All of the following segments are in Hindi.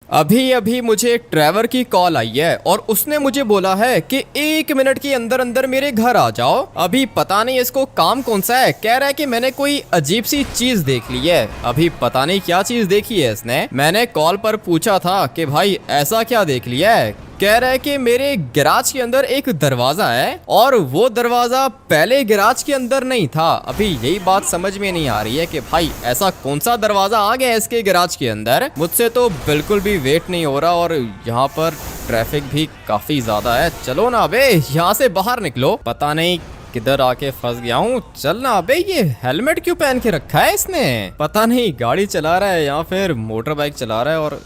अभी अभी मुझे ट्रेवर की कॉल आई है और उसने मुझे बोला है कि 1 मिनट के अंदर अंदर मेरे घर आ जाओ। अभी पता नहीं इसको काम कौन सा है, कह रहा है कि मैंने कोई अजीब सी चीज देख ली है। अभी पता नहीं क्या चीज देखी है इसने। मैंने कॉल पर पूछा था कि भाई ऐसा क्या देख लिया है। कह रहा है कि मेरे गैराज के अंदर एक दरवाजा है और वो दरवाजा पहले गैराज के अंदर नहीं था। अभी यही बात समझ में नहीं आ रही है कि भाई ऐसा कौन सा दरवाजा आ गया है इसके गैराज के अंदर। मुझसे तो बिल्कुल भी वेट नहीं हो रहा और यहाँ पर ट्रैफिक भी काफी ज्यादा है। चलो ना अबे यहाँ से बाहर निकलो, पता नहीं किधर आके फंस गया हूँ। चल ना अबे, ये हेलमेट क्यों पहन के रखा है इसने, पता नहीं गाड़ी चला रहा है या फिर मोटर बाइक चला रहा है। और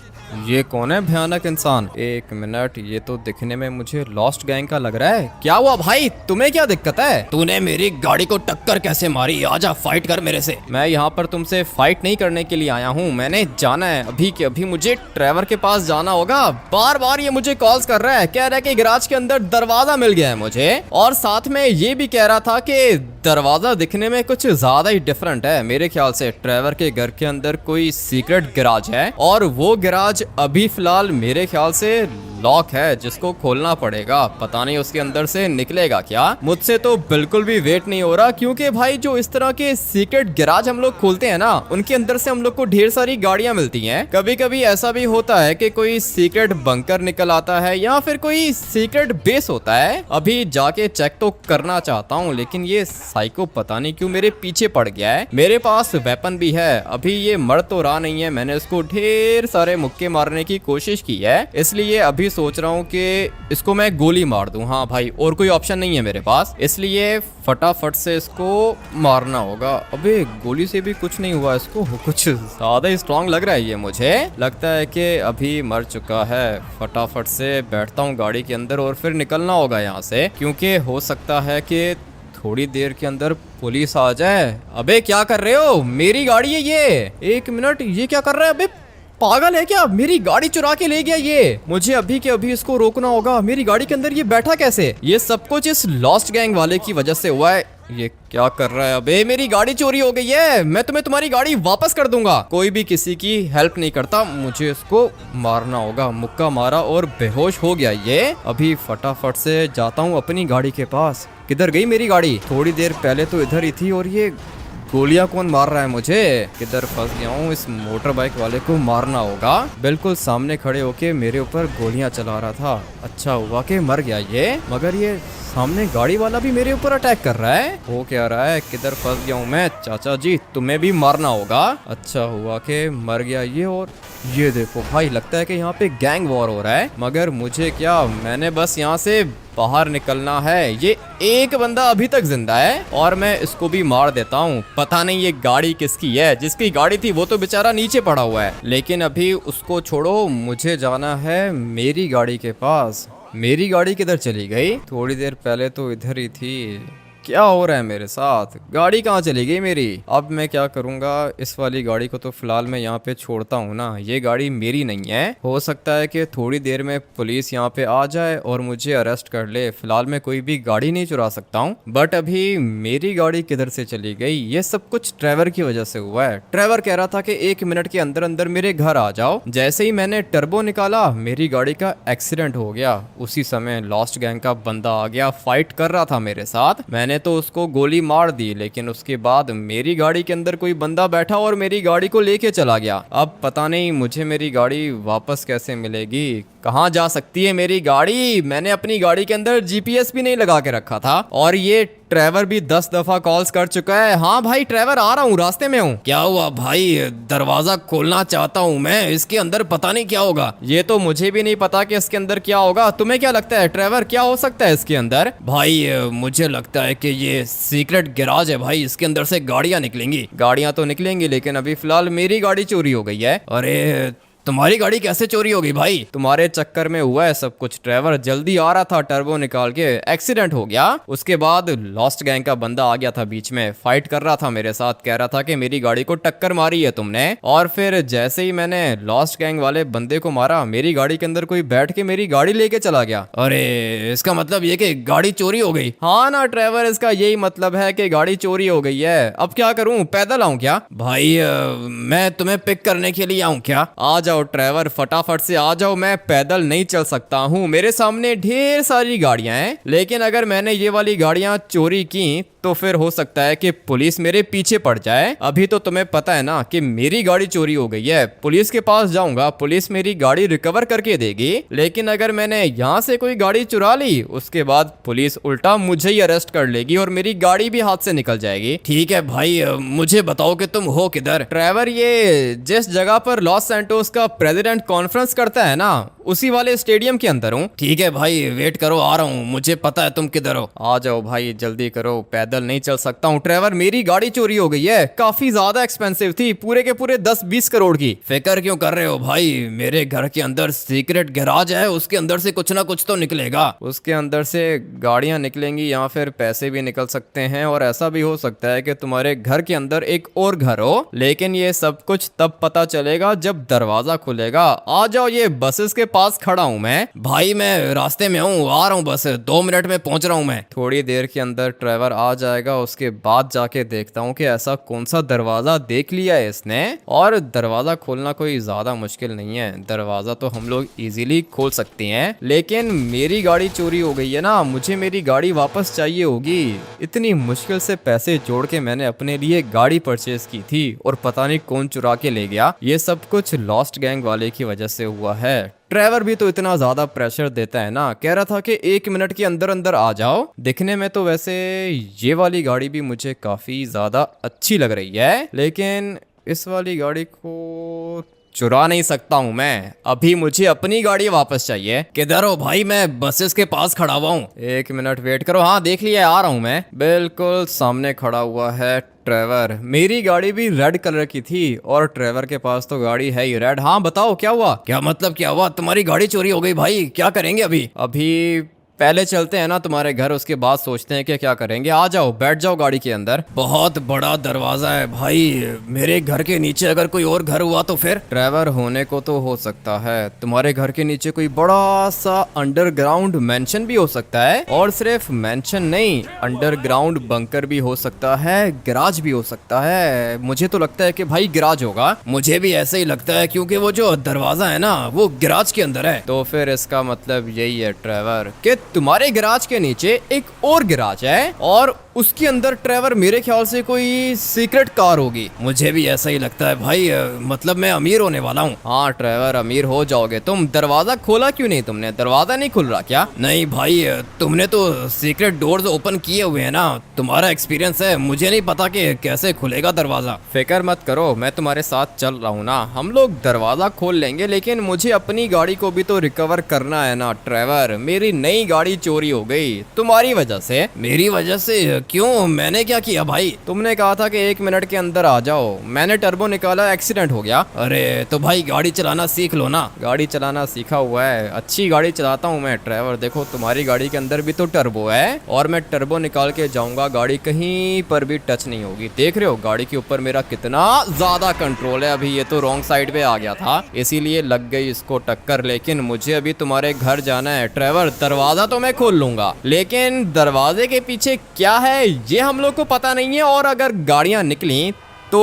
ये कौन है भयानक इंसान। 1 मिनट, ये तो दिखने में मुझे लॉस्ट गैंग का लग रहा है। क्या हुआ भाई, तुम्हें क्या दिक्कत है? तूने मेरी गाड़ी को टक्कर कैसे मारी? आजा फाइट कर मेरे से। मैं यहाँ पर तुमसे फाइट नहीं करने के लिए आया हूँ, मैंने जाना है अभी के अभी मुझे ट्रेवर के पास जाना होगा। बार बार ये मुझे कॉल्स कर रहा है, कह रहा है कि गैराज के अंदर दरवाजा मिल गया है मुझे, और साथ में ये भी कह रहा था कि दरवाजा दिखने में कुछ ज्यादा ही डिफरेंट है। मेरे ख्याल से ट्रेवर के घर के अंदर कोई सीक्रेट गैराज है और वो गैराज अभी फिलहाल मेरे ख्याल से लॉक है, जिसको खोलना पड़ेगा। पता नहीं उसके अंदर से निकलेगा क्या। मुझसे तो बिल्कुल भी वेट नहीं हो रहा, क्योंकि भाई जो इस तरह के सीक्रेट गैराज हम लोग खोलते हैं ना, उनके अंदर से हम लोग को ढेर सारी गाड़ियां मिलती हैं। कभी कभी ऐसा भी होता है कि कोई सीक्रेट बंकर निकल आता है या फिर कोई सीक्रेट बेस होता है। अभी जाके चेक तो करना चाहता हूँ, लेकिन ये साइको पता नहीं क्यों मेरे पीछे पड़ गया है। मेरे पास वेपन भी है, अभी ये मर तो रहा नहीं है। मैंने उसको ढेर सारे मुक्के मारने की कोशिश की है, इसलिए अभी सोच रहा हूँ कि इसको मैं गोली मार दूं। हाँ भाई, और कोई ऑप्शन नहीं है मेरे पास, इसलिए फटाफट से इसको मारना होगा। अबे गोली से भी कुछ नहीं हुआ, इसको कुछ ज्यादा ही स्ट्रांग लग रहा है ये। मुझे लगता है कि अभी मर चुका है। फटाफट से बैठता हूँ गाड़ी के अंदर और फिर निकलना होगा यहाँ से, क्योंकि हो सकता है कि थोड़ी देर के अंदर पुलिस आ जाए। अबे क्या कर रहे हो, मेरी गाड़ी है ये। 1 मिनट, ये क्या कर रहा है? अबे पागल है क्या, मेरी गाड़ी चुरा के ले गया ये। मुझे अभी के अभी इसको रोकना होगा। मेरी गाड़ी के अंदर ये बैठा कैसे? ये सब कुछ इस लॉस्ट गैंग वाले की वजह से हुआ है। ये क्या कर रहा है? अबे मेरी गाड़ी चोरी हो गई है, मैं तुम्हें तुम्हारी गाड़ी वापस कर दूंगा। कोई भी किसी की हेल्प नहीं करता, मुझे इसको मारना होगा। मुक्का मारा और बेहोश हो गया ये। अभी फटाफट से जाता हूँ अपनी गाड़ी के पास। किधर गई मेरी गाड़ी? थोड़ी देर पहले तो इधर ही थी, और ये गोलियां कौन मार रहा है मुझे? किधर फंस गया हूँ? इस मोटर बाइक वाले को मारना होगा। बिल्कुल सामने खड़े होके मेरे ऊपर गोलियां चला रहा था। अच्छा हुआ कि मर गया ये, मगर ये सामने गाड़ी वाला भी मेरे ऊपर अटैक कर रहा है। हो क्या रहा है? किधर फंस गया हूँ मैं? चाचा जी तुम्हें भी मारना होगा। अच्छा हुआ कि मर गया ये। और ये देखो भाई, लगता है कि यहाँ पे गैंग वॉर हो रहा है, मगर मुझे क्या, मैंने बस यहाँ से बाहर निकलना है। ये एक बंदा अभी तक जिंदा है और मैं इसको भी मार देता हूँ। पता नहीं ये गाड़ी किसकी है, जिसकी गाड़ी थी वो तो बेचारा नीचे पड़ा हुआ है। लेकिन अभी उसको छोड़ो, मुझे जाना है मेरी गाड़ी के पास। मेरी गाड़ी किधर चली गई? थोड़ी देर पहले तो इधर ही थी। क्या हो रहा है मेरे साथ? गाड़ी कहाँ चली गई मेरी? अब मैं क्या करूँगा? इस वाली गाड़ी को तो फिलहाल मैं यहाँ पे छोड़ता हूँ ना, ये गाड़ी मेरी नहीं है। हो सकता है कि थोड़ी देर में पुलिस यहाँ पे आ जाए और मुझे अरेस्ट कर ले। फिलहाल मैं कोई भी गाड़ी नहीं चुरा सकता हूँ। बट अभी मेरी गाड़ी किधर से चली गई? ये सब कुछ ट्रेवर की वजह से हुआ है। ट्रेवर कह रहा था कि 1 मिनट के अंदर अंदर मेरे घर आ जाओ। जैसे ही मैंने टर्बो निकाला, मेरी गाड़ी का एक्सीडेंट हो गया। उसी समय लॉस्ट गैंग का बंदा आ गया, फाइट कर रहा था मेरे साथ। मैंने तो उसको गोली मार दी, लेकिन उसके बाद मेरी गाड़ी के अंदर कोई बंदा बैठा और मेरी गाड़ी को लेके चला गया। अब पता नहीं मुझे मेरी गाड़ी वापस कैसे मिलेगी, कहाँ जा सकती है मेरी गाड़ी? मैंने अपनी गाड़ी के अंदर जीपीएस भी नहीं लगा के रखा था, और ये ट्रेवर भी 10 दफा कॉल्स कर चुका है। हाँ भाई ट्रेवर, आ रहा हूँ, रास्ते में हूँ। क्या हुआ भाई? दरवाजा खोलना चाहता हूँ मैं, इसके अंदर पता नहीं क्या होगा। ये तो मुझे भी नहीं पता कि इसके अंदर क्या होगा। तुम्हें क्या लगता है ट्रेवर, क्या हो सकता है इसके अंदर? भाई मुझे लगता है कि ये सीक्रेट गैराज है भाई, इसके अंदर से गाड़ियां निकलेंगी। गाड़ियां तो निकलेंगी, लेकिन अभी फिलहाल मेरी गाड़ी चोरी हो गई है। अरे तुम्हारी गाड़ी कैसे चोरी होगी भाई? तुम्हारे चक्कर में हुआ है सब कुछ। ट्रेवर जल्दी आ रहा था टर्बो निकाल के, एक्सीडेंट हो गया। उसके बाद लॉस्ट गैंग का बंदा आ गया था बीच में, फाइट कर रहा था मेरे साथ, कह रहा था कि मेरी गाड़ी को टक्कर मारी है तुमने। और फिर जैसे ही मैंने लॉस्ट गैंग वाले बंदे को मारा, मेरी गाड़ी के अंदर कोई बैठ के मेरी गाड़ी लेके चला गया। अरे इसका मतलब ये कि गाड़ी चोरी हो गई? हाँ ना ट्रेवर, इसका यही मतलब है कि गाड़ी चोरी हो गई है। अब क्या करूं, पैदल आऊं क्या? भाई मैं तुम्हें पिक करने के लिए आऊं क्या? आ जाओ ट्रेवर, फटाफट से आ जाओ, मैं पैदल नहीं चल सकता हूँ, मेरे सामने ढेर सारी गाड़ियां हैं, लेकिन अगर मैंने ये वाली गाड़ियां चोरी की तो फिर हो सकता है कि पुलिस मेरे पीछे पड़ जाए। अभी तो तुम्हें पता है ना कि मेरी गाड़ी चोरी हो गई है, पुलिस के पास जाऊंगा, पुलिस मेरी गाड़ी रिकवर करके देगी, लेकिन अगर मैंने यहाँ से कोई गाड़ी चुरा ली उसके बाद पुलिस उल्टा मुझे ही अरेस्ट कर लेगी और मेरी गाड़ी भी हाथ से निकल जाएगी। ठीक है भाई, मुझे बताओ कि तुम हो किधर? ट्रेवर, ये जिस जगह पर लॉस सैंटोस का प्रेसिडेंट कॉन्फ्रेंस करता है ना, उसी वाले स्टेडियम के अंदर हूँ। ठीक है भाई, वेट करो, आ रहा हूँ, मुझे पता है तुम किधर हो। आ जाओ भाई, जल्दी करो, पैदल नहीं चल सकता हूँ। ट्रेवर, मेरी गाड़ी चोरी हो गई है, काफी ज्यादा एक्सपेंसिव थी, पूरे के पूरे 10-20 करोड़ की। फिक्र क्यों कर रहे हो भाई, मेरे घर के अंदर सीक्रेट गैराज है, उसके अंदर से कुछ ना कुछ तो निकलेगा। उसके अंदर से गाड़ियां निकलेंगी या फिर पैसे भी निकल सकते हैं, और ऐसा भी हो सकता है कि तुम्हारे घर के अंदर एक और घर हो, लेकिन ये सब कुछ तब पता चलेगा जब दरवाजा खुलेगा। आ जाओ, ये बसेस के पास खड़ा हूँ मैं। भाई मैं रास्ते में हूँ, आ रहा हूँ, बस 2 मिनट में पहुंच रहा हूँ मैं। थोड़ी देर के अंदर ट्रेवर आ जाएगा, उसके बाद जाके देखता हूँ कि ऐसा कौन सा दरवाजा देख लिया है इसने। और दरवाजा खोलना कोई ज्यादा मुश्किल नहीं है, दरवाजा तो हम लोग इजीली खोल सकते हैं, लेकिन मेरी गाड़ी चोरी हो गई है ना, मुझे मेरी गाड़ी वापस चाहिए होगी। इतनी मुश्किल से पैसे जोड़ के मैंने अपने लिए गाड़ी परचेज की थी और पता नहीं कौन चुरा के ले गया। ये सब कुछ लॉस्ट गैंग वाले की वजह से हुआ है। ट्रेवर भी तो इतना ज्यादा प्रेशर देता है ना, कह रहा था कि 1 मिनट के अंदर अंदर आ जाओ। दिखने में तो वैसे ये वाली गाड़ी भी मुझे काफी ज्यादा अच्छी लग रही है, लेकिन इस वाली गाड़ी को चुरा नहीं सकता हूँ मैं, अभी मुझे अपनी गाड़ी वापस चाहिए। किधर हो भाई, मैं बसेस के पास खड़ा हुआ हूँ। 1 मिनट वेट करो, हाँ देख लिया, आ रहा हूँ मैं। बिल्कुल सामने खड़ा हुआ है ट्रेवर। मेरी गाड़ी भी रेड कलर की थी और ट्रेवर के पास तो गाड़ी है ही रेड। हाँ बताओ क्या हुआ? क्या मतलब क्या हुआ? तुम्हारी गाड़ी चोरी हो गई भाई, क्या करेंगे अभी? अभी पहले चलते हैं ना तुम्हारे घर, उसके बाद सोचते हैं कि क्या करेंगे। आ जाओ, बैठ जाओ गाड़ी के अंदर। बहुत बड़ा दरवाजा है भाई, मेरे घर के नीचे अगर कोई और घर हुआ तो फिर? ट्रेवर, होने को तो हो सकता है, तुम्हारे घर के नीचे कोई बड़ा सा अंडरग्राउंड मेंशन भी हो सकता है, और सिर्फ मेंशन नहीं, अंडरग्राउंड बंकर भी हो सकता है, गैराज भी हो सकता है। मुझे तो लगता है कि भाई गैराज होगा। मुझे भी ऐसे ही लगता है, क्योंकि वो जो दरवाजा है ना वो गैराज के अंदर है। तो फिर इसका मतलब यही है ट्रेवर कि तुम्हारे गैराज के नीचे एक और गैराज है, और उसके अंदर ट्रेवर मेरे ख्याल से कोई सीक्रेट कार होगी। मुझे भी ऐसा ही लगता है भाई, मतलब मैं अमीर होने वाला हूँ। हाँ ट्रेवर, अमीर हो जाओगे तुम। दरवाजा खोला क्यों नहीं तुमने? दरवाजा नहीं खुल रहा क्या? नहीं भाई, तुमने तो सीक्रेट डोर्स ओपन किए हुए हैं ना, तुम्हारा एक्सपीरियंस है, मुझे नहीं पता कि कैसे खुलेगा दरवाजा। फिक्र मत करो, मैं तुम्हारे साथ चल रहा हूँ ना, हम लोग दरवाजा खोल लेंगे, लेकिन मुझे अपनी गाड़ी को भी तो रिकवर करना है ना ट्रेवर। मेरी नई गाड़ी चोरी हो गई तुम्हारी वजह से। मेरी वजह से? क्यों, मैंने क्या किया भाई? तुमने कहा था कि 1 मिनट के अंदर आ जाओ, मैंने टर्बो निकाला, एक्सीडेंट हो गया। अरे तो भाई गाड़ी चलाना सीख लो ना। गाड़ी चलाना सीखा हुआ है, अच्छी गाड़ी चलाता हूँ मैं ट्रेवर। देखो तुम्हारी गाड़ी के अंदर भी तो टर्बो है, और मैं टर्बो निकाल के जाऊंगा, गाड़ी कहीं पर भी टच नहीं होगी। देख रहे हो गाड़ी के ऊपर मेरा कितना ज्यादा कंट्रोल है। अभी ये तो रॉन्ग साइड पे आ गया था, इसीलिए लग गई इसको टक्कर, लेकिन मुझे अभी तुम्हारे घर जाना है ट्रेवर। दरवाजा तो मैं खोल लूंगा, लेकिन दरवाजे के पीछे क्या है ये हम लोग को पता नहीं है, और अगर गाड़ियां निकली तो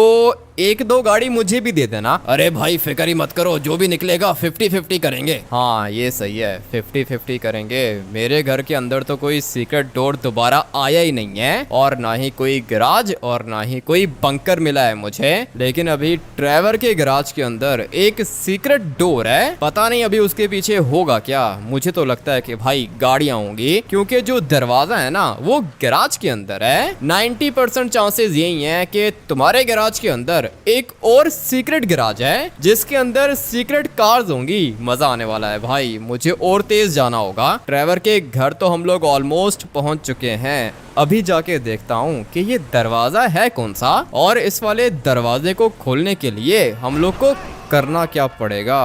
1-2 गाड़ी मुझे भी दे देना। अरे भाई फिक्र ही मत करो, जो भी निकलेगा 50-50 करेंगे। हाँ ये सही है, 50-50 करेंगे। मेरे घर के अंदर तो कोई सीक्रेट डोर दोबारा आया ही नहीं है, और ना ही कोई गैराज, और ना ही कोई बंकर मिला है मुझे। लेकिन अभी ट्रेवर के गैराज के अंदर एक सीक्रेट डोर है, पता नहीं अभी उसके पीछे होगा क्या। मुझे तो लगता है कि भाई गाड़ियां होंगी, क्योंकि जो दरवाजा है ना वो गैराज के अंदर है। 90% चांसेस यही है कि तुम्हारे गैराज के अंदर एक और सीक्रेट गैराज है, जिसके अंदर सीक्रेट कार्स होंगी। मजा आने वाला है भाई, मुझे और तेज जाना होगा। ट्रेवर के घर तो हम लोग ऑलमोस्ट पहुंच चुके हैं, अभी जाके देखता हूँ कि ये दरवाजा है कौन सा, और इस वाले दरवाजे को खोलने के लिए हम लोग को करना क्या पड़ेगा।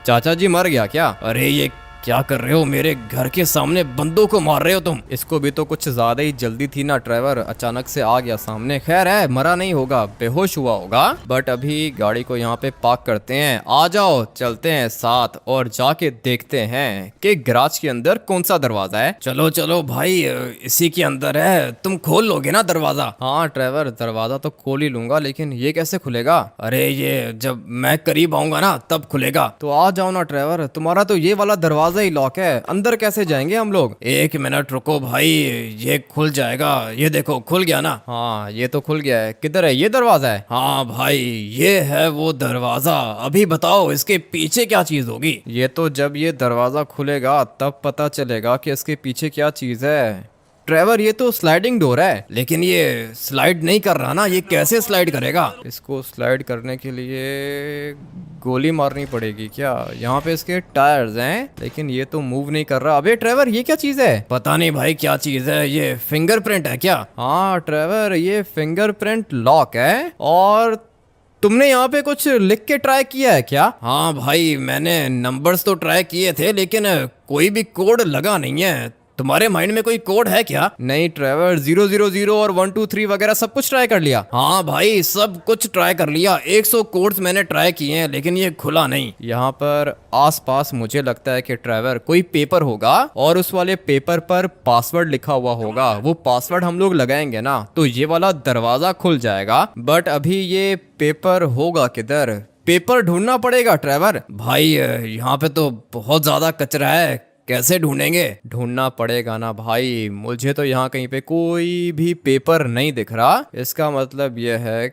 चाचा जी मर गया क्या? अरे ये क्या कर रहे हो? मेरे घर के सामने बंदों को मार रहे हो तुम। इसको भी तो कुछ ज्यादा ही जल्दी थी ना ट्रेवर, अचानक से आ गया सामने। खैर है, मरा नहीं होगा, बेहोश हुआ होगा। बट अभी गाड़ी को यहाँ पे पार्क करते हैं। आ जाओ चलते हैं साथ और जाके देखते हैं कि गैराज के अंदर कौन सा दरवाजा है। चलो चलो भाई, इसी के अंदर है। तुम खोल लोगे ना दरवाजा? हाँ ट्रेवर, दरवाजा तो खोल ही लूंगा, लेकिन ये कैसे खुलेगा? अरे ये जब मैं करीब आऊंगा ना तब खुलेगा। तो आ जाओ ना ट्रेवर, तुम्हारा तो ये वाला दरवाजा ही लॉक है, अंदर कैसे जाएंगे हम लोग? एक मिनट रुको भाई, ये खुल जाएगा। ये देखो खुल गया ना। हाँ ये तो खुल गया है। किधर है? ये दरवाजा है? हाँ भाई ये है वो दरवाजा। अभी बताओ इसके पीछे क्या चीज होगी? ये तो जब ये दरवाजा खुलेगा तब पता चलेगा कि इसके पीछे क्या चीज है। ट्रेवर ये तो स्लाइडिंग डोर है, लेकिन ये स्लाइड नहीं कर रहा ना। ये कैसे स्लाइड करेगा? इसको स्लाइड करने के लिए गोली मारनी पड़ेगी क्या? यहाँ पे इसके टायर्स हैं, लेकिन ये तो मूव नहीं कर रहा। अबे ट्रेवर ये क्या चीज है? पता नहीं भाई क्या चीज है। ये फिंगरप्रिंट है क्या? हाँ ट्रेवर, ये फिंगरप्रिंट लॉक है। और तुमने यहाँ पे कुछ लिख के ट्राई किया है क्या? हाँ भाई मैंने नंबर्स तो ट्राई किए थे, लेकिन कोई भी कोड लगा नहीं है। तुम्हारे माइंड में कोई कोड है क्या? नहीं ट्रेवर, 000 और 123 वगैरह सब कुछ ट्राई कर लिया। हाँ भाई सब कुछ ट्राई कर लिया। 100 कोड्स मैंने ट्राई किए हैं, लेकिन ये खुला नहीं। यहाँ पर आसपास मुझे लगता है कि ट्रेवर कोई पेपर होगा और उस वाले पेपर पर पासवर्ड लिखा हुआ होगा। वो पासवर्ड हम लोग लगाएंगे ना तो ये वाला दरवाजा खुल जाएगा। बट अभी ये पेपर होगा किधर? पेपर ढूंढना पड़ेगा ट्रेवर। भाई यहाँ पे तो बहुत ज्यादा कचरा है, कैसे ढूंढेंगे? ढूंढना पड़ेगा ना भाई। मुझे तो यहाँ कहीं पे कोई भी पेपर नहीं दिख रहा। इसका मतलब यह है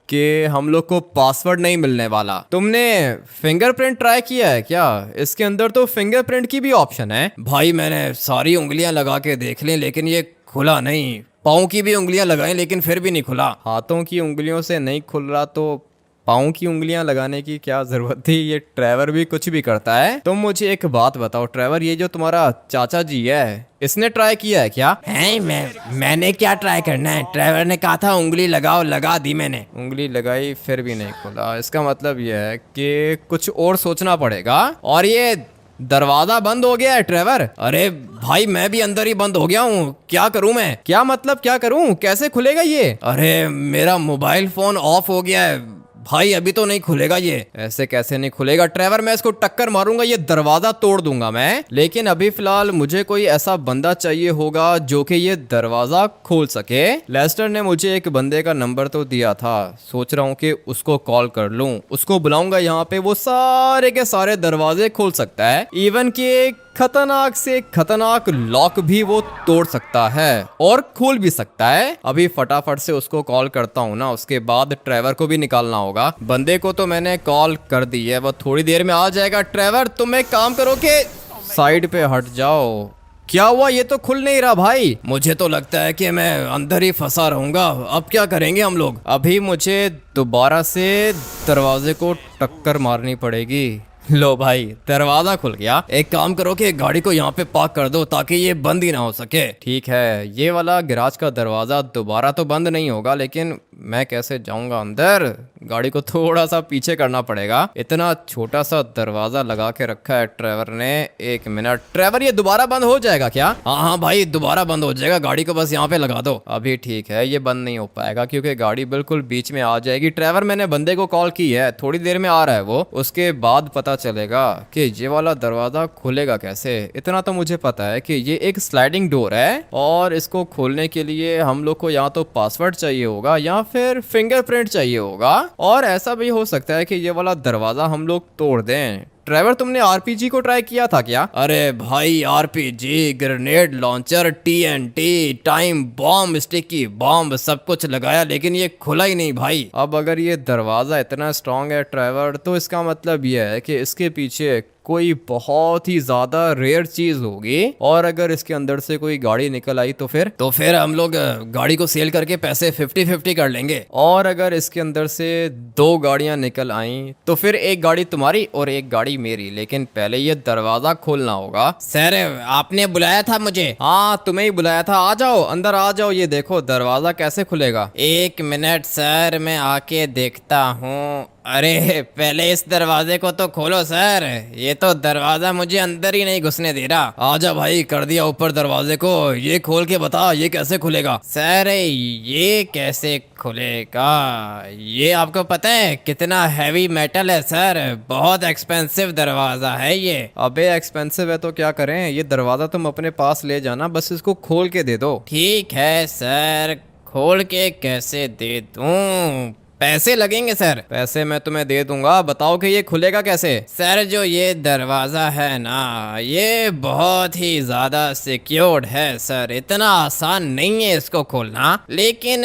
कि हम लोग को पासवर्ड नहीं मिलने वाला। तुमने फिंगरप्रिंट ट्राई किया है क्या? इसके अंदर तो फिंगरप्रिंट की भी ऑप्शन है। भाई मैंने सारी उंगलियां लगा के देख ली, लेकिन ये खुला नहीं। पाँव की भी उंगलियां लगाई, लेकिन फिर भी नहीं खुला। हाथों की उंगलियों से नहीं खुल रहा तो पाँव की उंगलियां लगाने की क्या जरूरत थी? ये ट्रेवर भी कुछ भी करता है। तुम मुझे एक बात बताओ ट्रेवर, ये जो तुम्हारा चाचा जी है, इसने ट्राई किया है क्या? है मैंने क्या ट्राई करना है? ट्रेवर ने कहा था उंगली लगाओ, लगा दी मैंने। उंगली लगाई फिर भी नहीं खुला। इसका मतलब ये है कि कुछ और सोचना पड़ेगा। और ये दरवाजा बंद हो गया है ट्रेवर। अरे भाई मैं भी अंदर ही बंद हो गया हूँ, क्या करूँ मैं? क्या मतलब क्या करूँ? कैसे खुलेगा ये? अरे मेरा मोबाइल फोन ऑफ हो गया है भाई, अभी तो नहीं खुलेगा ये। ऐसे कैसे नहीं खुलेगा ट्रेवर? मैं इसको टक्कर मारूंगा, ये दरवाजा तोड़ दूंगा मैं। लेकिन अभी फिलहाल मुझे कोई ऐसा बंदा चाहिए होगा जो कि ये दरवाजा खोल सके। लेस्टर ने मुझे एक बंदे का नंबर तो दिया था, सोच रहा हूँ कि उसको कॉल कर लूं। उसको बुलाऊंगा यहाँ पे, वो सारे के सारे दरवाजे खोल सकता है। इवन कि खतरनाक से खतरनाक लॉक भी वो तोड़ सकता है और खोल भी सकता है। अभी फटाफट से उसको कॉल करता हूँ ना, उसके बाद ट्रेवर को भी निकालना होगा। बंदे को तो मैंने कॉल कर दी है, वो थोड़ी देर में आ जाएगा। ट्रेवर तुम एक काम करो कि साइड पे हट जाओ। क्या हुआ? ये तो खुल नहीं रहा भाई। मुझे तो लगता है कि मैं अंदर ही फंसा रहूंगा। अब क्या करेंगे हम लोग? अभी मुझे दोबारा से दरवाजे को टक्कर मारनी पड़ेगी। लो भाई दरवाजा खुल गया। एक काम करो कि गाड़ी को यहाँ पे पार्क कर दो ताकि ये बंद ही ना हो सके। ठीक है, ये वाला गैराज का दरवाजा दोबारा तो बंद नहीं होगा, लेकिन मैं कैसे जाऊंगा अंदर? गाड़ी को थोड़ा सा पीछे करना पड़ेगा। इतना छोटा सा दरवाजा लगा के रखा है ट्रेवर ने। एक मिनट ट्रेवर, ये दोबारा बंद हो जाएगा क्या? हाँ भाई दोबारा बंद हो जाएगा, गाड़ी को बस यहाँ पे लगा दो। अभी ठीक है, ये बंद नहीं हो पाएगा क्योंकि गाड़ी बिल्कुल बीच में आ जाएगी। ट्रेवर मैंने बंदे को कॉल की है, थोड़ी देर में आ रहा है वो। उसके बाद पता चलेगा कि ये वाला दरवाजा खुलेगा कैसे। इतना तो मुझे पता है कि ये एक स्लाइडिंग डोर है और इसको खोलने के लिए हम लोग को या तो पासवर्ड चाहिए होगा या फिर फिंगरप्रिंट चाहिए होगा। और ऐसा भी हो सकता है कि ये वाला दरवाजा हम लोग तोड़ दें। ट्रेवर तुमने आरपीजी को ट्राई किया था क्या? अरे भाई RPG, grenade launcher, TNT, time bomb, sticky bomb सब कुछ लगाया, लेकिन ये खुला ही नहीं भाई। अब अगर ये दरवाजा इतना स्ट्रांग है ट्रेवर, तो इसका मतलब ये है कि इसके पीछे कोई बहुत ही ज्यादा रेयर चीज होगी। और अगर इसके अंदर से कोई गाड़ी निकल आई तो फिर हम लोग गाड़ी को सेल करके पैसे 50-50 कर लेंगे। और अगर इसके अंदर से 2 गाड़ियां निकल आई तो फिर एक गाड़ी तुम्हारी और एक गाड़ी मेरी। लेकिन पहले ये दरवाजा खोलना होगा। सर आपने बुलाया था मुझे? हाँ तुम्हें ही बुलाया था। आ जाओ अंदर आ जाओ। ये देखो दरवाजा कैसे खुलेगा। 1 मिनट सर, मैं आके देखता हूँ। अरे पहले इस दरवाजे को तो खोलो सर, ये तो दरवाजा मुझे अंदर ही नहीं घुसने दे रहा। आजा भाई, कर दिया ऊपर दरवाजे को, ये खोल के बता ये कैसे खुलेगा। सर ये कैसे खुलेगा? ये आपको पता है कितना हैवी मेटल है सर, बहुत एक्सपेंसिव दरवाजा है ये। अबे एक्सपेंसिव है तो क्या करें, ये दरवाजा तुम अपने पास ले जाना, बस इसको खोल के दे दो। ठीक है सर, खोल के कैसे दे दूं? पैसे लगेंगे सर। पैसे मैं तुम्हें दे दूंगा, बताओ कि ये खुलेगा कैसे। सर जो ये दरवाज़ा है ना, ये बहुत ही ज़्यादा सिक्योर्ड है सर, इतना आसान नहीं है इसको खोलना। लेकिन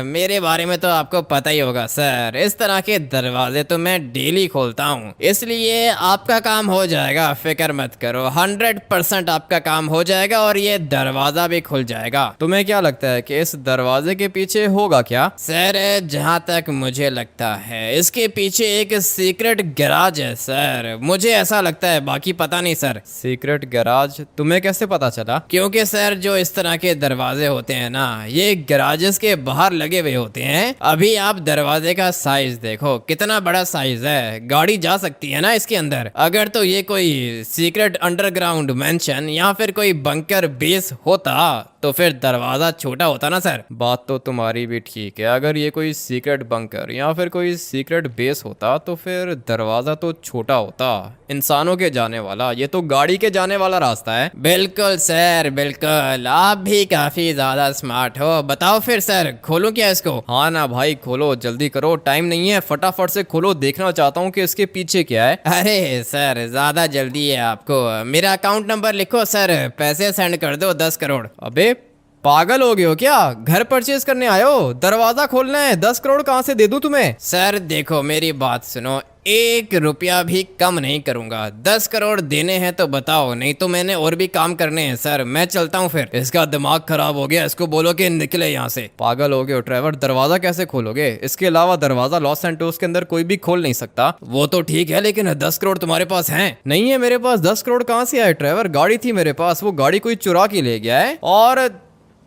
मेरे बारे में तो आपको पता ही होगा सर, इस तरह के दरवाजे तो मैं डेली खोलता हूँ, इसलिए आपका काम हो जाएगा, फिक्र मत करो। 100% आपका काम हो जाएगा और ये दरवाज़ा भी खुल जाएगा। तुम्हें क्या लगता है कि इस दरवाजे के पीछे होगा क्या? सर जहाँ तक मुझे लगता है इसके पीछे एक सीक्रेट गैराज है सर, मुझे ऐसा लगता है, बाकी पता नहीं सर। Secret garage? तुम्हें कैसे पता चला? क्योंकि सर जो इस तरह के दरवाजे होते हैं ना, ये गैराजेस के बाहर लगे हुए होते हैं। अभी आप दरवाजे का साइज देखो, कितना बड़ा साइज है, गाड़ी जा सकती है ना इसके अंदर। अगर तो ये कोई सीक्रेट अंडरग्राउंड मेंशन या फिर कोई बंकर बेस होता तो फिर दरवाजा छोटा होता ना सर। बात तो तुम्हारी भी ठीक है, अगर ये कोई सीक्रेट बंकर या फिर कोई सीक्रेट बेस होता तो फिर दरवाजा तो छोटा होता, इंसानों के जाने वाला, ये तो गाड़ी के जाने वाला रास्ता है। बिल्कुल सर बिल्कुल, आप भी काफी ज्यादा स्मार्ट हो। बताओ फिर सर, खोलूं क्या इसको? हाँ ना भाई, खोलो, जल्दी करो, टाइम नहीं है, फटाफट से खोलो, देखना चाहता हूँ कि इसके पीछे क्या है। अरे सर ज्यादा जल्दी है आपको, मेरा अकाउंट नंबर लिखो सर, पैसे सेंड कर दो 10 करोड़। अबे पागल हो गए हो क्या? घर परचेज करने आए हो, दरवाजा खोलना है, 10 करोड़ कहाँ से दे दूं तुम्हें? सर देखो मेरी बात सुनो, 1 रुपया भी कम नहीं करूंगा। 10 करोड़ देने हैं तो बताओ, नहीं तो मैंने और भी काम करने हैं सर, मैं चलता हूँ फिर। इसका दिमाग खराब हो गया, इसको बोलो कि निकले यहाँ से। पागल हो गए हो ट्रेवर, दरवाजा कैसे खोलोगे? इसके अलावा दरवाजा लॉस सैंटोस के अंदर कोई भी खोल नहीं सकता। वो तो ठीक है, लेकिन 10 करोड़ तुम्हारे पास हैं? नहीं है मेरे पास। 10 करोड़ कहाँ से आए ट्रेवर? गाड़ी थी मेरे पास, वो गाड़ी कोई चुरा के ले गया है। और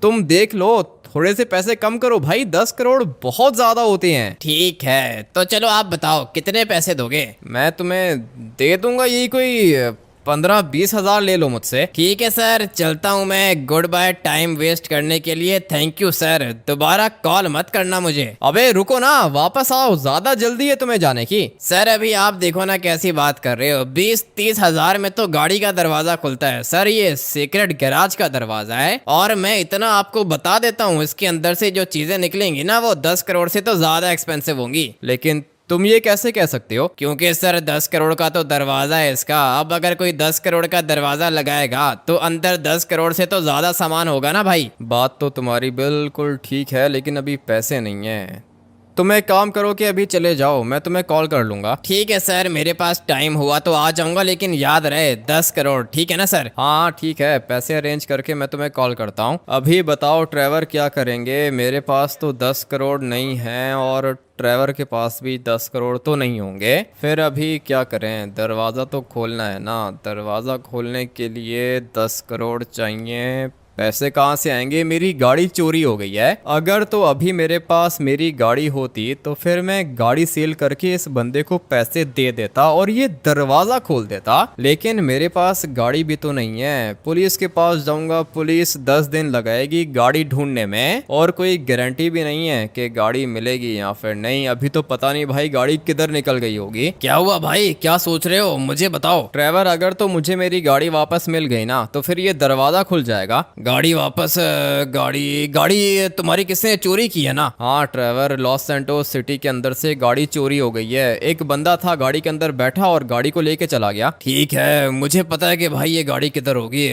तुम देख लो, थोड़े से पैसे कम करो भाई, 10 करोड़ बहुत ज्यादा होते हैं। ठीक है तो चलो आप बताओ कितने पैसे दोगे? मैं तुम्हें दे दूंगा, यही कोई 15-20 हजार ले लो मुझसे। ठीक है सर, चलता हूँ मैं, गुड बाय। टाइम वेस्ट करने के लिए थैंक यू सर, दोबारा कॉल मत करना मुझे। अबे रुको ना, वापस आओ, ज्यादा जल्दी है तुम्हें जाने की। सर अभी आप देखो ना कैसी बात कर रहे हो, 20-30 हजार में तो गाड़ी का दरवाजा खुलता है सर, ये सीक्रेट गैराज का दरवाजा है। और मैं इतना आपको बता देता हूँ, इसके अंदर से जो चीजें निकलेंगी ना वो 10 करोड़ से तो ज्यादा एक्सपेंसिव होंगी। लेकिन तुम ये कैसे कह सकते हो? क्योंकि सर 10 करोड़ का तो दरवाजा है इसका। अब अगर कोई 10 करोड़ का दरवाजा लगाएगा तो अंदर 10 करोड़ से तो ज्यादा सामान होगा ना भाई। बात तो तुम्हारी बिल्कुल ठीक है, लेकिन अभी पैसे नहीं है। तुम एक काम करो कि अभी चले जाओ, मैं तुम्हें कॉल कर लूंगा। ठीक है सर, मेरे पास टाइम हुआ तो आ जाऊंगा, लेकिन याद रहे 10 करोड़, ठीक है ना सर? हाँ ठीक है, पैसे अरेंज करके मैं तुम्हें कॉल करता हूँ। अभी बताओ ट्रेवर क्या करेंगे? मेरे पास तो 10 करोड़ नहीं है और ट्रेवर के पास भी 10 करोड़ तो नहीं होंगे। फिर अभी क्या करें? दरवाज़ा तो खोलना है ना, दरवाज़ा खोलने के लिए 10 करोड़ चाहिए। पैसे कहाँ से आएंगे? मेरी गाड़ी चोरी हो गई है। अगर तो अभी मेरे पास मेरी गाड़ी होती तो फिर मैं गाड़ी सेल करके इस बंदे को पैसे दे देता और ये दरवाजा खोल देता, लेकिन मेरे पास गाड़ी भी तो नहीं है। पुलिस के पास जाऊंगा, पुलिस 10 दिन लगाएगी गाड़ी ढूंढने में और कोई गारंटी भी नहीं है कि गाड़ी मिलेगी या फिर नहीं। अभी तो पता नहीं भाई गाड़ी किधर निकल गई होगी। क्या हुआ भाई, क्या सोच रहे हो, मुझे बताओ। ड्राइवर, अगर तो मुझे मेरी गाड़ी वापस मिल गई ना तो फिर ये दरवाजा खुल जाएगा। गाड़ी वापस? गाड़ी तुम्हारी किसने चोरी की है ना? हाँ ड्राइवर, लॉस सैंटोस सिटी के अंदर से गाड़ी चोरी हो गई है। एक बंदा था गाड़ी के अंदर बैठा और गाड़ी को लेके चला गया। ठीक है, मुझे पता है कि भाई ये गाड़ी किधर होगी,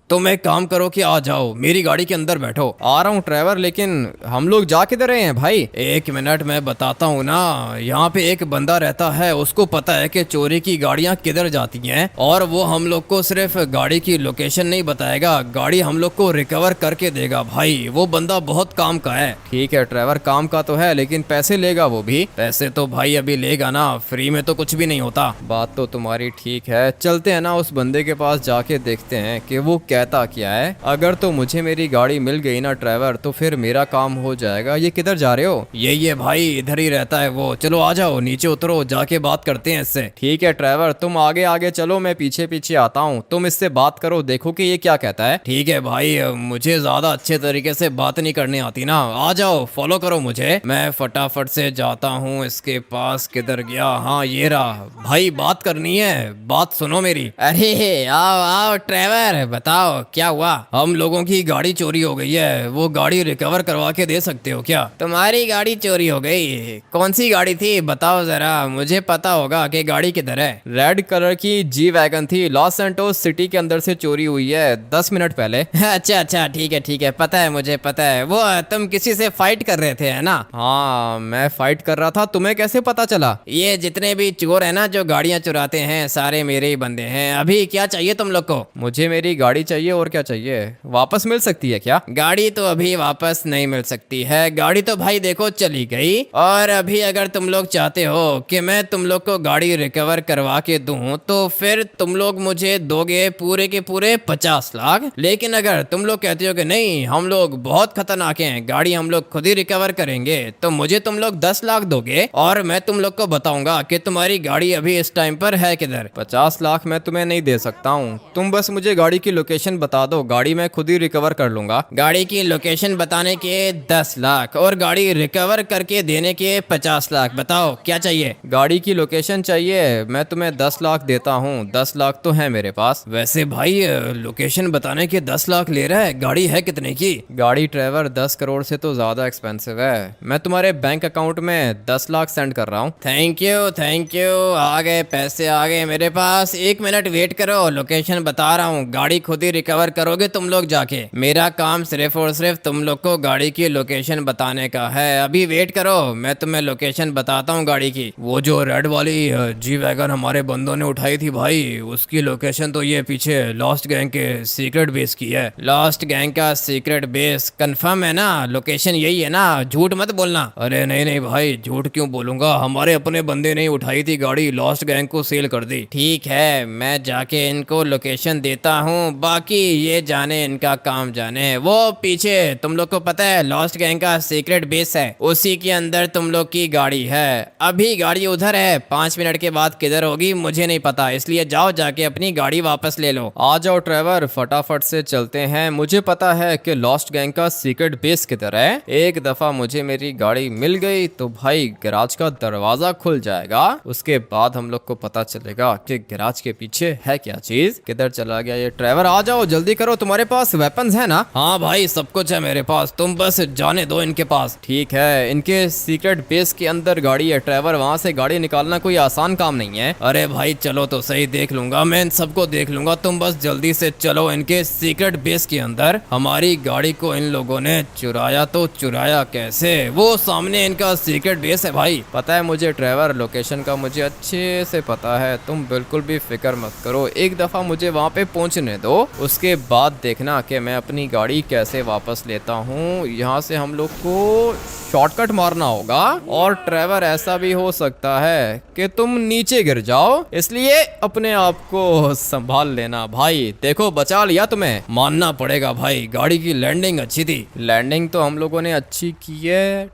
तुम एक काम करो कि आ जाओ मेरी गाड़ी के अंदर बैठो। आ रहा हूँ ड्राइवर, लेकिन हम लोग जा किधर रहे हैं भाई? 1 मिनट मैं बताता हूँ ना। यहाँ पे एक बंदा रहता है, उसको पता है कि चोरी की गाड़ियाँ किधर जाती हैं और वो हम लोग को सिर्फ गाड़ी की लोकेशन नहीं बताएगा, गाड़ी हम लोग को रिकवर करके देगा। भाई वो बंदा बहुत काम का है। ठीक है ड्राइवर, काम का तो है, लेकिन पैसे लेगा वो भी? पैसे तो भाई अभी लेगा ना, फ्री में तो कुछ भी नहीं होता। बात तो तुम्हारी ठीक है, चलते हैं ना उस बंदे के पास जाके देखते हैं कि वो कहता क्या है। अगर तो मुझे मेरी गाड़ी मिल गई ना ट्रेवर, तो फिर मेरा काम हो जाएगा। ये किधर जा रहे हो? ये भाई इधर ही रहता है वो। चलो आ जाओ, नीचे उतरो, जाके बात करते हैं इससे। ठीक है ट्रेवर, तुम आगे आगे चलो, मैं पीछे पीछे आता हूँ। तुम इससे बात करो, देखो कि ये क्या कहता है। ठीक है भाई, मुझे ज्यादा अच्छे तरीके से बात नहीं करनी आती ना। आ जाओ, फॉलो करो मुझे। मैं फटाफट से जाता हूँ इसके पास। किधर गया? हाँ ये रहा। भाई बात करनी है, बात सुनो मेरी। अरे आओ आओ ट्रेवर, बताओ क्या हुआ? हम लोगों की गाड़ी चोरी हो गई है, वो गाड़ी रिकवर करवा के दे सकते हो क्या? तुम्हारी गाड़ी चोरी हो गई? कौन सी गाड़ी थी बताओ जरा, मुझे पता होगा कि गाड़ी किधर है। रेड कलर की जी वैगन थी, लॉस सैंटोस सिटी के अंदर से चोरी हुई है 10 मिनट पहले। अच्छा, ठीक है, पता है, मुझे पता है। वो तुम किसी से फाइट कर रहे थे है ना? हाँ मैं फाइट कर रहा था। तुम्हें कैसे पता चला? ये जितने भी चोर है ना जो गाड़ियां चुराते हैं, सारे मेरे ही बंदे हैं। अभी क्या चाहिए तुम लोग को? मुझे मेरी गाड़ी चाहिए। और क्या चाहिए? वापस मिल सकती है क्या? गाड़ी तो अभी वापस नहीं मिल सकती है। गाड़ी तो भाई देखो चली गई। और अभी अगर तुम लोग चाहते हो कि मैं तुम लोग को गाड़ी रिकवर करवा के दूं, तो फिर तुम लोग मुझे दोगे पूरे के पूरे 50 लाख। लेकिन अगर तुम लोग कहते हो कि नहीं, हम लोग बहुत खतरनाक हैं, गाड़ी हम लोग खुद ही रिकवर करेंगे, तो मुझे तुम लोग 10 लाख दोगे और मैं तुम लोग को बताऊंगा कि तुम्हारी गाड़ी अभी इस टाइम पर है किधर। 50 लाख मैं तुम्हें नहीं दे सकता हूँ। तुम बस मुझे गाड़ी की लोकेशन बता दो, गाड़ी मैं खुद ही रिकवर कर लूंगा। गाड़ी की लोकेशन बताने के 10 लाख और गाड़ी रिकवर करके देने के 50 लाख। बताओ क्या चाहिए? गाड़ी की लोकेशन चाहिए। मैं तुम्हें 10 लाख देता हूँ। 10 लाख तो है मेरे पास। वैसे भाई लोकेशन बताने के 10 लाख ले रहा है, गाड़ी है कितने की? गाड़ी ट्रेवर 10 करोड़ से तो ज्यादा एक्सपेंसिव है। मैं तुम्हारे बैंक अकाउंट में 10 लाख सेंड कर रहा हूँ। थैंक यू, आ गए पैसे, आ गए मेरे पास। 1 मिनट वेट करो, लोकेशन बता रहा हूँ। गाड़ी खुद ही रिकवर करोगे तुम लोग जाके। मेरा काम सिर्फ और सिर्फ तुम लोग को गाड़ी की लोकेशन बताने का है। अभी वेट करो, मैं तुम्हें लोकेशन बताता हूँ गाड़ी की। वो जो रेड वाली जी वैगन हमारे बंदों ने उठाई थी भाई, उसकी लोकेशन तो ये पीछे लॉस्ट गैंग के सीक्रेट बेस की है। लॉस्ट गैंग का सीक्रेट बेस कंफर्म है ना? लोकेशन यही है ना? झूठ मत बोलना। अरे नहीं भाई, झूठ क्यों बोलूंगा? हमारे अपने बंदे ने उठाई थी गाड़ी, लॉस्ट गैंग को सेल कर दी। ठीक है, मैं जाके इनको लोकेशन देता हूँ, बाकी ये जाने, इनका काम जाने। वो पीछे तुम लोग को पता है लॉस्ट गैंग का सीक्रेट बेस है, उसी के अंदर तुम लोग की गाड़ी है। अभी गाड़ी उधर है, 5 मिनट के बाद किधर होगी मुझे नहीं पता, इसलिए जाओ जाके अपनी गाड़ी वापस ले लो। आ जाओ ट्रेवर, फटाफट से चलते हैं। मुझे पता है कि लॉस्ट गैंग का सीक्रेट बेस किधर है। एक दफा मुझे मेरी गाड़ी मिल गई तो भाई गैराज का दरवाजा खुल जाएगा। उसके बाद हम लोग को पता चलेगा कि गैराज के पीछे है क्या चीज। किधर चला गया ये ट्रेवर? आ जाओ, जल्दी करो, तुम्हारे पास वेपन्स है ना? हाँ भाई, सब कुछ है मेरे पास, तुम बस जाने दो इनके पास। ठीक है, इनके सीक्रेट बेस के अंदर गाड़ी है ट्रेवर, वहाँ से गाड़ी निकालना कोई आसान काम नहीं है। अरे भाई चलो तो सही, देख लूंगा मैं, इन सबको देख लूंगा। तुम बस जल्दी से चलो इनके सीक्रेट बेस के अंदर। हमारी गाड़ी को इन लोगों ने चुराया, तो चुराया कैसे? वो सामने इनका सीक्रेट बेस है भाई। पता है मुझे ट्रेवर, लोकेशन का मुझे अच्छे से पता है, तुम बिल्कुल भी फिक्र मत करो। एक दफा मुझे वहाँ पे पहुँचने दो, उसके बाद देखना कि मैं अपनी गाड़ी कैसे वापस लेता हूँ। यहाँ से हम लोग को शॉर्टकट मारना होगा। और ट्रेवर, ऐसा भी हो सकता है कि तुम नीचे गिर जाओ, इसलिए अपने आप को संभाल लेना भाई। देखो बचा लिया तुम्हें। मानना पड़ेगा भाई, गाड़ी की लैंडिंग अच्छी थी। लैंडिंग तो हम लोगों ने अच्छी की है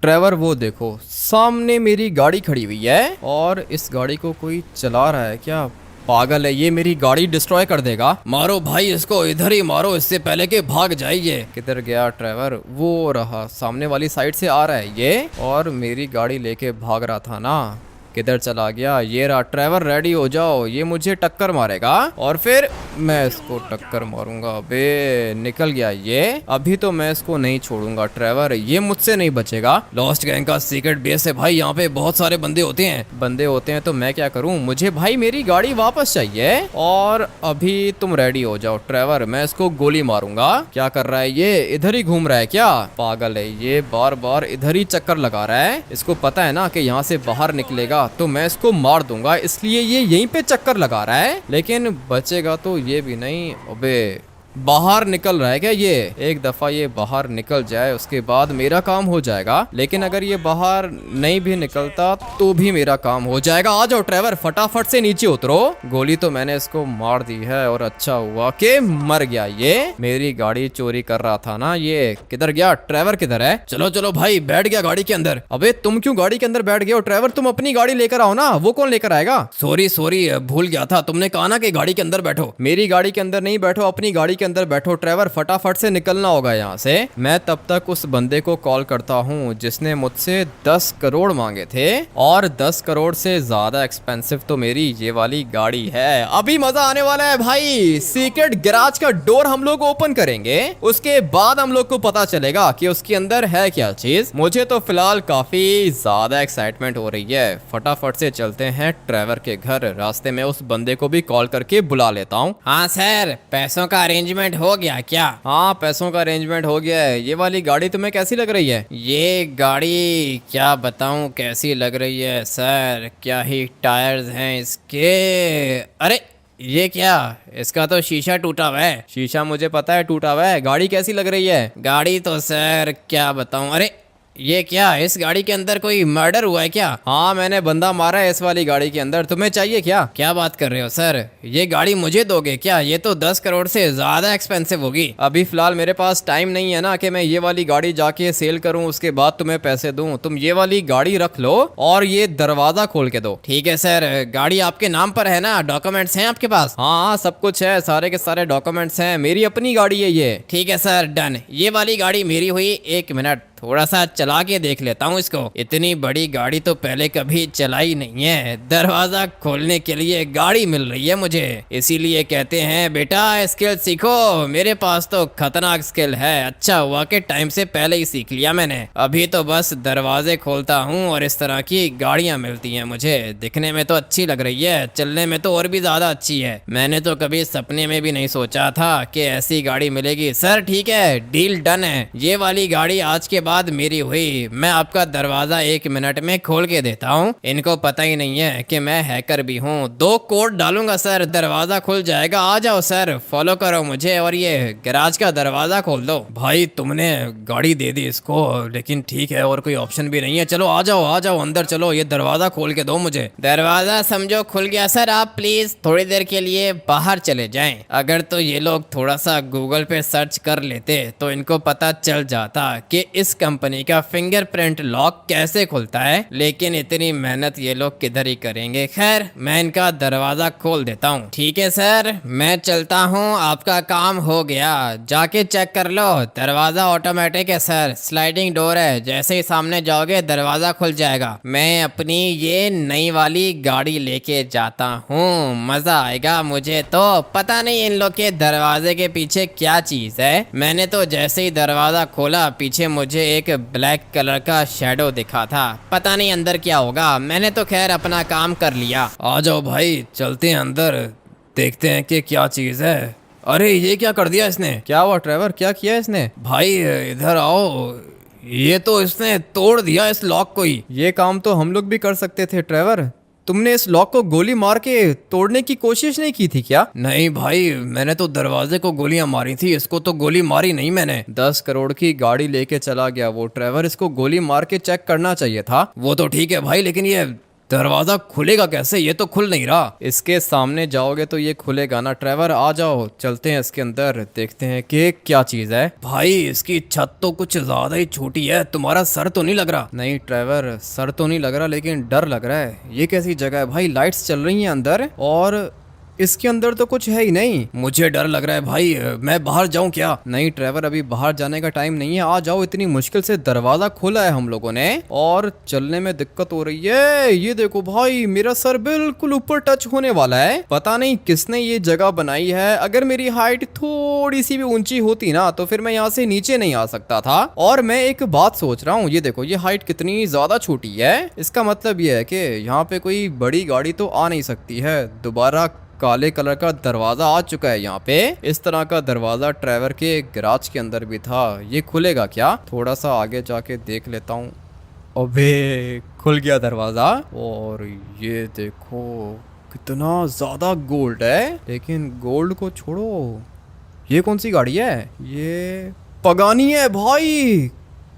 ट्रेवर। वो देखो सामने मेरी गाड़ी खड़ी हुई है और इस गाड़ी को कोई चला रहा है क्या? पागल है ये, मेरी गाड़ी डिस्ट्रॉय कर देगा। मारो भाई इसको, इधर ही मारो, इससे पहले कि भाग जाइए। किधर गया ट्रेवर? वो रहा, सामने वाली साइड से आ रहा है ये, और मेरी गाड़ी लेके भाग रहा था ना। किधर चला गया? ये रहा। ट्रेवर रेडी हो जाओ, ये मुझे टक्कर मारेगा और फिर मैं इसको टक्कर मारूंगा। बे निकल गया ये। अभी तो मैं इसको नहीं छोड़ूंगा ट्रेवर, ये मुझसे नहीं बचेगा। लॉस्ट गैंग का सीक्रेट बेस है भाई, यहाँ पे बहुत सारे बंदे होते हैं। बंदे होते हैं तो मैं क्या करूं? मुझे भाई मेरी गाड़ी वापस चाहिए। और अभी तुम रेडी हो जाओ ट्रेवर, मैं इसको गोली मारूंगा। क्या कर रहा है ये? इधर ही घूम रहा है क्या? पागल है ये, बार बार इधर ही चक्कर लगा रहा है। इसको पता है ना कि यहाँ से बाहर निकलेगा तो मैं इसको मार दूंगा, इसलिए ये यहीं पे चक्कर लगा रहा है। लेकिन बचेगा तो ये भी नहीं। अबे बाहर निकल रहा है क्या ये? एक दफा ये बाहर निकल जाए उसके बाद मेरा काम हो जाएगा, लेकिन अगर ये बाहर नहीं भी निकलता तो भी मेरा काम हो जाएगा। आ जाओ ट्रेवर, फटाफट से नीचे उतरो। गोली तो मैंने इसको मार दी है और अच्छा हुआ कि मर गया। ये मेरी गाड़ी चोरी कर रहा था ना। ये किधर गया? ट्रेवर किधर है? चलो चलो भाई, बैठ गया गाड़ी के अंदर। अबे तुम क्यों गाड़ी के अंदर बैठ गए हो? ट्रेवर तुम अपनी गाड़ी लेकर आओ ना, वो कौन लेकर आएगा? सॉरी सॉरी, भूल गया था, तुमने कहा ना कि गाड़ी के अंदर बैठो। मेरी गाड़ी के अंदर नहीं बैठो, अपनी गाड़ी के अंदर बैठो। ट्रेवर फटाफट से निकलना होगा यहाँ से। मैं तब तक उस बंदे को कॉल करता हूँ जिसने मुझसे 10 करोड़ मांगे थे, और 10 करोड़ से ज्यादा एक्सपेंसिव तो मेरी ये वाली गाड़ी है। अभी मजा आने वाला है भाई। सीक्रेट गैराज का डोर हम लोग ओपन करेंगे, उसके बाद हम लोग को पता चलेगा कि उसके अंदर है क्या चीज। मुझे तो फिलहाल काफी ज्यादा एक्साइटमेंट हो रही है। फटाफट से चलते हैं ट्रेवर के घर। रास्ते में उस बंदे को भी कॉल करके बुला लेता हूँ। हाँ सर, पैसों का अरेंजमेंट हो गया क्या? हाँ पैसों का अरेंजमेंट हो गया है। ये वाली गाड़ी तुम्हें कैसी लग रही है? ये गाड़ी क्या बताऊं कैसी लग रही है सर, क्या ही टायर्स हैं इसके। अरे ये क्या, इसका तो शीशा टूटा हुआ है। शीशा मुझे पता है टूटा हुआ है। गाड़ी कैसी लग रही है? गाड़ी तो सर क्या बताऊं। अरे ये क्या, इस गाड़ी के अंदर कोई मर्डर हुआ है क्या? हाँ मैंने बंदा मारा है इस वाली गाड़ी के अंदर। तुम्हें चाहिए क्या? क्या बात कर रहे हो सर, ये गाड़ी मुझे दोगे क्या? ये तो 10 करोड़ से ज्यादा एक्सपेंसिव होगी। अभी फिलहाल मेरे पास टाइम नहीं है ना कि मैं ये वाली गाड़ी जाके सेल करूं उसके बाद तुम्हें पैसे दूं। तुम ये वाली गाड़ी रख लो और ये दरवाजा खोल के दो। ठीक है सर, गाड़ी आपके नाम पर है ना? डॉक्यूमेंट्स हैं आपके पास? हाँ सब कुछ है, सारे के सारे डॉक्यूमेंट्स हैं, मेरी अपनी गाड़ी है ये। ठीक है सर, डन। ये वाली गाड़ी मेरी हुई। 1 मिनट, थोड़ा सा चला के देख लेता हूँ इसको। इतनी बड़ी गाड़ी तो पहले कभी चलाई नहीं है। दरवाजा खोलने के लिए गाड़ी मिल रही है मुझे, इसीलिए कहते हैं बेटा स्किल सीखो। मेरे पास तो खतरनाक स्किल है। अच्छा हुआ कि टाइम से पहले ही सीख लिया मैंने। अभी तो बस दरवाजे खोलता हूँ और इस तरह की गाड़ियाँ मिलती हैं मुझे। दिखने में तो अच्छी लग रही है, चलने में तो और भी ज्यादा अच्छी है। मैंने तो कभी सपने में भी नहीं सोचा था कि ऐसी गाड़ी मिलेगी। सर ठीक है, डील डन है। ये वाली गाड़ी आज के बाद मेरी हुई। मैं आपका दरवाजा 1 मिनट में खोल के देता हूँ। इनको पता ही नहीं है कि मैं हैकर भी हूँ। 2 कोड डालूंगा सर, दरवाजा खुल जाएगा। आ जाओ सर, फॉलो करो मुझे और ये गैराज का दरवाजा खोल दो। भाई तुमने गाड़ी दे दी इसको, लेकिन ठीक है और कोई ऑप्शन भी नहीं है। चलो आ जाओ अंदर चलो, ये दरवाजा खोल के दो मुझे। दरवाजा समझो खुल गया सर। आप प्लीज थोड़ी देर के लिए बाहर चले जाएं। अगर तो ये लोग थोड़ा सा गूगल पे सर्च कर लेते तो इनको पता चल जाता कि इस कंपनी का फिंगरप्रिंट लॉक कैसे खुलता है, लेकिन इतनी मेहनत ये लोग किधर ही करेंगे। खैर मैं इनका दरवाजा खोल देता हूँ। ठीक है सर, मैं चलता हूँ, आपका काम हो गया। जाके चेक कर लो, दरवाजा ऑटोमेटिक है सर, स्लाइडिंग डोर है। जैसे ही सामने जाओगे दरवाजा खुल जाएगा। मैं अपनी ये नई वाली गाड़ी लेके जाता हूँ, मजा आएगा मुझे तो। पता नहीं इन लोग के दरवाजे के पीछे क्या चीज है। मैंने तो जैसे ही दरवाजा खोला पीछे मुझे एक ब्लैक कलर का शैडो दिखा था। पता नहीं अंदर क्या होगा। मैंने तो खैर अपना काम कर लिया। आ जाओ भाई, चलते हैं अंदर, देखते हैं कि क्या चीज है। अरे ये क्या कर दिया इसने? क्या हुआ ट्रेवर, क्या किया इसने? भाई इधर आओ, ये तो इसने तोड़ दिया इस लॉक को ही। ये काम तो हम लोग भी कर सकते थे ट्रेवर। तुमने इस लॉक को गोली मार के तोड़ने की कोशिश नहीं की थी क्या? नहीं भाई, मैंने तो दरवाजे को गोलियां मारी थी, इसको तो गोली मारी नहीं मैंने। 10 करोड़ की गाड़ी लेके चला गया वो ट्रेवर, इसको गोली मार के चेक करना चाहिए था। वो तो ठीक है भाई, लेकिन ये दरवाजा खुलेगा कैसे? ये तो खुल नहीं रहा। इसके सामने जाओगे तो ये खुलेगा ना ट्रेवर। आ जाओ चलते हैं इसके अंदर, देखते हैं कि क्या चीज है। भाई इसकी छत तो कुछ ज्यादा ही छोटी है, तुम्हारा सर तो नहीं लग रहा? नहीं ट्रेवर, सर तो नहीं लग रहा लेकिन डर लग रहा है। ये कैसी जगह है भाई? लाइट्स चल रही हैं अंदर और इसके अंदर तो कुछ है ही नहीं। मुझे डर लग रहा है भाई, मैं बाहर जाऊं क्या? नहीं ट्रेवर, अभी बाहर जाने का टाइम नहीं है। आ जाओ, इतनी मुश्किल से दरवाजा खोला है हम लोगों ने और चलने में दिक्कत हो रही है। ये देखो भाई, मेरा सर बिल्कुल ऊपर टच होने वाला है। पता नहीं किसने ये जगह बनाई है। अगर मेरी हाइट थोड़ी सी भी ऊंची होती ना तो फिर मैं यहाँ से नीचे नहीं आ सकता था। और मैं एक बात सोच रहा हूँ, ये देखो ये हाइट कितनी ज्यादा छोटी है। इसका मतलब ये है कि यहाँ पे कोई बड़ी गाड़ी तो आ नहीं सकती है। दोबारा काले कलर का दरवाजा आ चुका है यहाँ पे। इस तरह का दरवाजा ट्रेवर के गैराज के अंदर भी था। ये खुलेगा क्या? थोड़ा सा आगे जाके देख लेता हूँ। अबे खुल गया दरवाजा। और ये देखो कितना ज्यादा गोल्ड है। लेकिन गोल्ड को छोड़ो, ये कौन सी गाड़ी है? ये पगानी है भाई।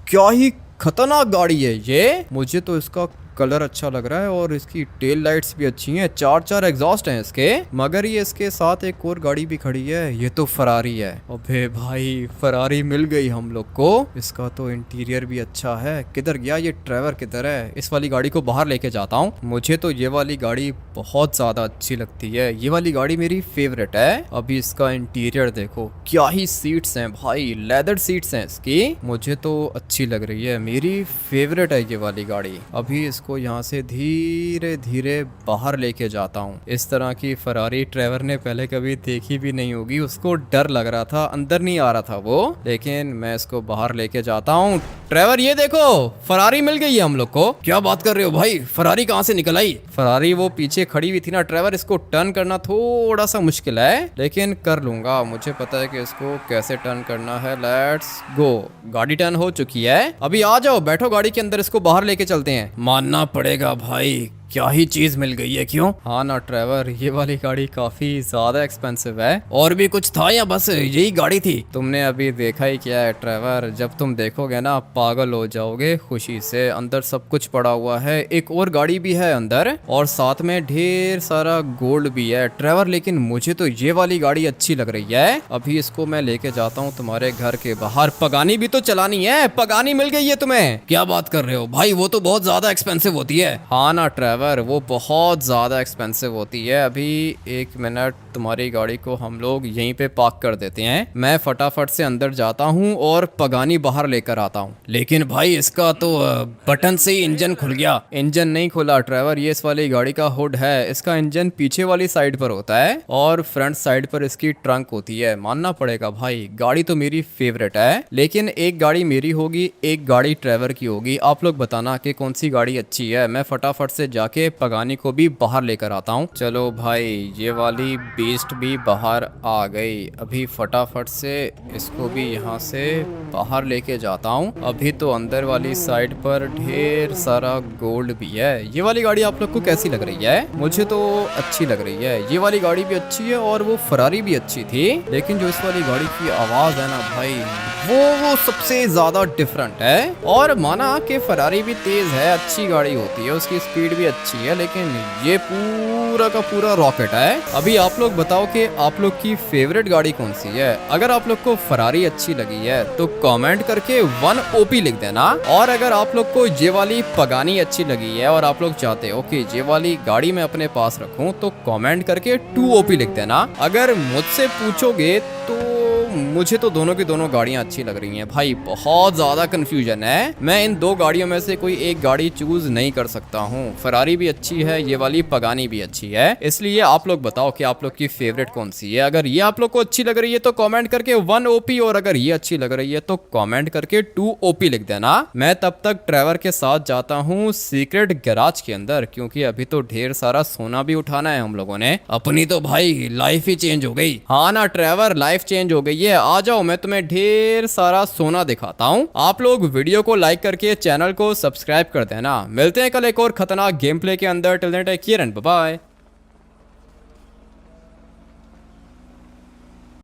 क्या ही खतरनाक गाड़ी है ये। मुझे तो इसका कलर अच्छा लग रहा है और इसकी टेल लाइट्स भी अच्छी हैं। 4 एग्जॉस्ट हैं इसके। मगर ये इसके साथ एक और गाड़ी भी खड़ी है, ये तो फरारी है। अबे भाई फरारी मिल गई हम लोग को। इसका तो इंटीरियर भी अच्छा है। किधर गया ये ट्रेवर, किधर है? इस वाली गाड़ी को बाहर लेके जाता हूँ। मुझे तो ये वाली गाड़ी बहुत ज्यादा अच्छी लगती है। ये वाली गाड़ी मेरी फेवरेट है। अभी इसका इंटीरियर देखो, क्या ही सीट्स हैं भाई, लेदर सीट्स हैं इसकी। मुझे तो अच्छी लग रही है, मेरी फेवरेट है ये वाली गाड़ी। अभी को यहाँ से धीरे धीरे बाहर लेके जाता हूँ। इस तरह की फरारी ट्रेवर ने पहले कभी देखी भी नहीं होगी। उसको डर लग रहा था, अंदर नहीं आ रहा था वो, लेकिन मैं इसको बाहर लेके जाता हूँ। ट्रेवर ये देखो, फरारी मिल गई है हम लोग को। क्या बात कर रहे हो भाई, फरारी कहाँ से निकल आई? फरारी वो पीछे खड़ी हुई थी ना ट्रेवर, इसको टर्न करना थोड़ा सा मुश्किल है, लेकिन कर लूंगा। मुझे पता है कि इसको कैसे टर्न करना है। Let's go. गाड़ी टर्न हो चुकी है। अभी आ जाओ, बैठो गाड़ी के अंदर, इसको बाहर लेके चलते हैं। मानना पड़ेगा भाई, क्या ही चीज मिल गई है। क्यों? हाँ ना ट्रेवर, ये वाली गाड़ी काफी ज्यादा एक्सपेंसिव है। और भी कुछ था या बस यही गाड़ी थी? तुमने अभी देखा ही क्या है ट्रेवर, जब तुम देखोगे ना पागल हो जाओगे खुशी से। अंदर सब कुछ पड़ा हुआ है, एक और गाड़ी भी है अंदर, और साथ में ढेर सारा गोल्ड भी है ट्रेवर। लेकिन मुझे तो ये वाली गाड़ी अच्छी लग रही है। अभी इसको मैं लेके जाता हूँ तुम्हारे घर के बाहर। पगानी भी तो चलानी है। पगानी मिल गई है तुम्हें। क्या बात कर रहे हो भाई, वो तो बहुत ज्यादा एक्सपेंसिव होती है। हाँ ना ट्रेवर, वो बहुत ज़्यादा एक्सपेंसिव होती है। अभी 1 मिनट, तुम्हारी गाड़ी को हम लोग यहीं पे पार्क कर देते हैं। मैं फटाफट से अंदर जाता हूँ और पगानी बाहर लेकर आता हूँ। लेकिन भाई इसका तो बटन से ही इंजन खुल गया। इंजन नहीं खुला ट्रेवर, ये इस वाली गाड़ी का हुड है। इसका इंजन पीछे वाली साइड पर होता है और फ्रंट साइड पर इसकी ट्रंक होती है। मानना पड़ेगा भाई, गाड़ी तो मेरी फेवरेट है। लेकिन एक गाड़ी मेरी होगी, एक गाड़ी ट्रेवर की होगी। आप लोग बताना कि कौन सी गाड़ी अच्छी है। मैं फटाफट से जाके पगानी को भी बाहर लेकर आता हूँ। चलो भाई, ये वाली बीस्ट भी बाहर आ गई। अभी फटाफट से इसको भी यहाँ से बाहर लेके जाता हूँ। अभी तो अंदर वाली साइड पर ढेर सारा गोल्ड भी है। ये वाली गाड़ी आप लोग को कैसी लग रही है? मुझे तो अच्छी लग रही है। ये वाली गाड़ी भी अच्छी है और वो फरारी भी अच्छी थी। लेकिन जो इस वाली गाड़ी की आवाज है ना भाई, वो सबसे ज्यादा डिफरेंट है। और माना कि फरारी भी तेज है, अच्छी गाड़ी होती है, उसकी स्पीड भी अच्छी है, लेकिन ये पूरा का पूरा रॉकेट है। अभी आप लोग बताओ कि आप लोग की फेवरेट गाड़ी कौन सी है। अगर आप लोग को फरारी अच्छी लगी है तो कमेंट करके 1 OP लिख देना। और अगर आप लोग को ये वाली पगानी अच्छी लगी है और आप लोग चाहते हो कि ये वाली गाड़ी मैं अपने पास रखूं तो कमेंट करके 2 OP लिख देना। अगर मुझसे पूछोगे तो मुझे तो दोनों की दोनों गाड़ियां अच्छी लग रही हैं भाई। बहुत ज्यादा कंफ्यूजन है। मैं इन 2 गाड़ियों में से कोई एक गाड़ी चूज नहीं कर सकता हूँ। फरारी भी अच्छी है, ये वाली पगानी भी अच्छी है। इसलिए आप लोग बताओ कि आप लोग की फेवरेट कौन सी है। अगर ये आप लोग को अच्छी लग रही है तो कमेंट करके 1 OP, और अगर ये अच्छी लग रही है तो कमेंट करके 2 OP लिख देना। मैं तब तक ट्रेवर के साथ जाता हूँ सीक्रेट गैराज के अंदर, क्योंकि अभी तो ढेर सारा सोना भी उठाना है हम लोगों ने। अपनी तो भाई लाइफ ही चेंज हो गई। हाँ ना ट्रेवर, लाइफ चेंज हो गई है। आ जाओ, मैं तुम्हें ढेर सारा सोना दिखाता हूँ। आप लोग वीडियो को लाइक करके चैनल को सब्सक्राइब कर देना। मिलते हैं कल एक और खतरनाक गेम प्ले के अंदर। Till then take care and bye bye.